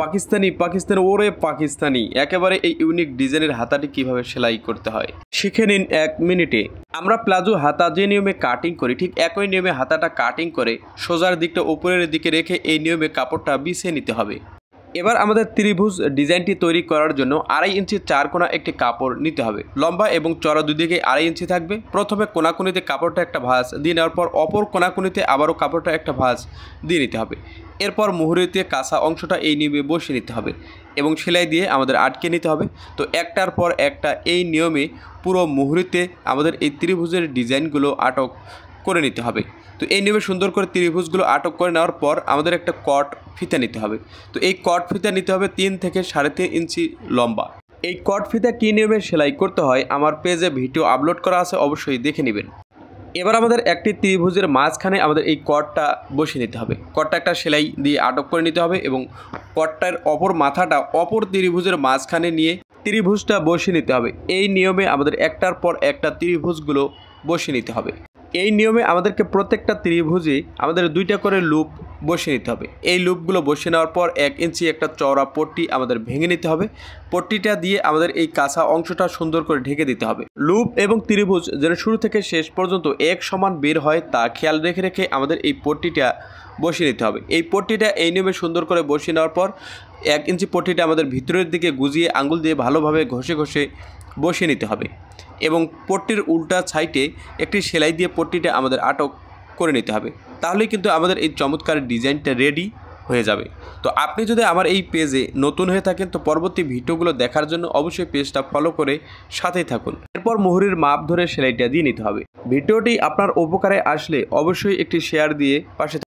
পাকিস্তানি পাকিস্তানি ওরে পাকিস্তানি একেবারে এই ইউনিক ডিজাইনের হাতাটি কিভাবে সেলাই করতে হয় শিখে নিন 1 মিনিটে। আমরা প্লাজো হাতা যে নিয়মে কাটিং করি ঠিক একই নিয়মে হাতাটা কাটিং করে সোজার দিকটা উপরের দিকে রেখে এই নিয়মে কাপড়টা বিছিয়ে নিতে হবে। এবার আমাদের ত্রিভুজ ডিজাইনটি তৈরি করার জন্য 2.5 ইঞ্চি 4 কোণা একটি কাপড় নিতে হবে। লম্বা এবং চওড়া দুই দিকে 2.5 ইঞ্চি থাকবে। প্রথমে কোণাকুনিতে কাপড়টা একটা ভাঁজ দিয়ে নেওয়ার পর অপর কোণাকুনিতে আবারও কাপড়টা একটা ভাঁজ দিয়ে নিতে হবে। এরপর মুহুরিতে কাঁচা অংশটা এই নিয়মে বসিয়ে নিতে হবে এবং সেলাই দিয়ে আমাদের আটকে নিতে হবে। তো একটার পর একটা এই নিয়মে পুরো মুহুরিতে আমাদের এই ত্রিভুজের ডিজাইনগুলো আটক করে নিতে হবে। তো এই নিয়মে সুন্দর করে ত্রিভুজগুলো আটক করে নেওয়ার পর আমাদের একটা কট ফিতা নিতে হবে। তো এই কট ফিতা নিতে হবে 3 থেকে 3.5 ইঞ্চি লম্বা। এই কট ফিতা কী নিয়মে সেলাই করতে হয় আমার পেজে ভিডিও আপলোড করা আছে, অবশ্যই দেখে নেবেন। এবার আমাদের একটি ত্রিভুজের মাঝখানে আমাদের এই কটটা বসিয়ে নিতে হবে। কটটা একটা সেলাই দিয়ে আটক করে নিতে হবে এবং কটটার অপর মাথাটা অপর ত্রিভুজের মাঝখানে নিয়ে ত্রিভুজটা বসিয়ে নিতে হবে। এই নিয়মে আমাদের একটার পর একটা ত্রিভুজগুলো বসিয়ে নিতে হবে। এই নিয়মে আমাদেরকে প্রত্যেকটা ত্রিভুজে আমাদের 2টা করে লুপ বসিয়ে নিতে হবে। এই লুপগুলো বসিয়ে নেওয়ার পর 1 ইঞ্চি একটা চওড়া পট্টি আমাদের ভেঙে নিতে হবে। পট্টিটা দিয়ে আমাদের এই কাঁচা অংশটা সুন্দর করে ঢেকে দিতে হবে। লুপ এবং ত্রিভুজ যেন শুরু থেকে শেষ পর্যন্ত এক সমান বের হয় তা খেয়াল রেখে রেখে আমাদের এই পট্টিটা বসিয়ে নিতে হবে। এই পট্টিটা এই নিয়মে সুন্দর করে বসিয়ে নেওয়ার পর 1 ইঞ্চি পট্টিটা আমাদের ভিতরের দিকে গুজিয়ে আঙুল দিয়ে ভালোভাবে ঘষে ঘষে বসিয়ে নিতে হবে এবং পট্টির উল্টা সাইডে একটি সেলাই দিয়ে পট্টিটা আমাদের আটক করে নিতে হবে। তাহলেই কিন্তু আমাদের এই চমৎকার ডিজাইনটা রেডি হয়ে যাবে। তো আপনি যদি আমার এই পেজে নতুন হয়ে থাকেন তো পরবর্তী ভিডিওগুলো দেখার জন্য অবশ্যই পেজটা ফলো করে সাথেই থাকুন। এরপর মুহুরির মাপ ধরে সেলাইটা দিয়ে নিতে হবে। ভিডিওটি আপনার উপকারে আসলে অবশ্যই একটি শেয়ার দিয়ে পাশে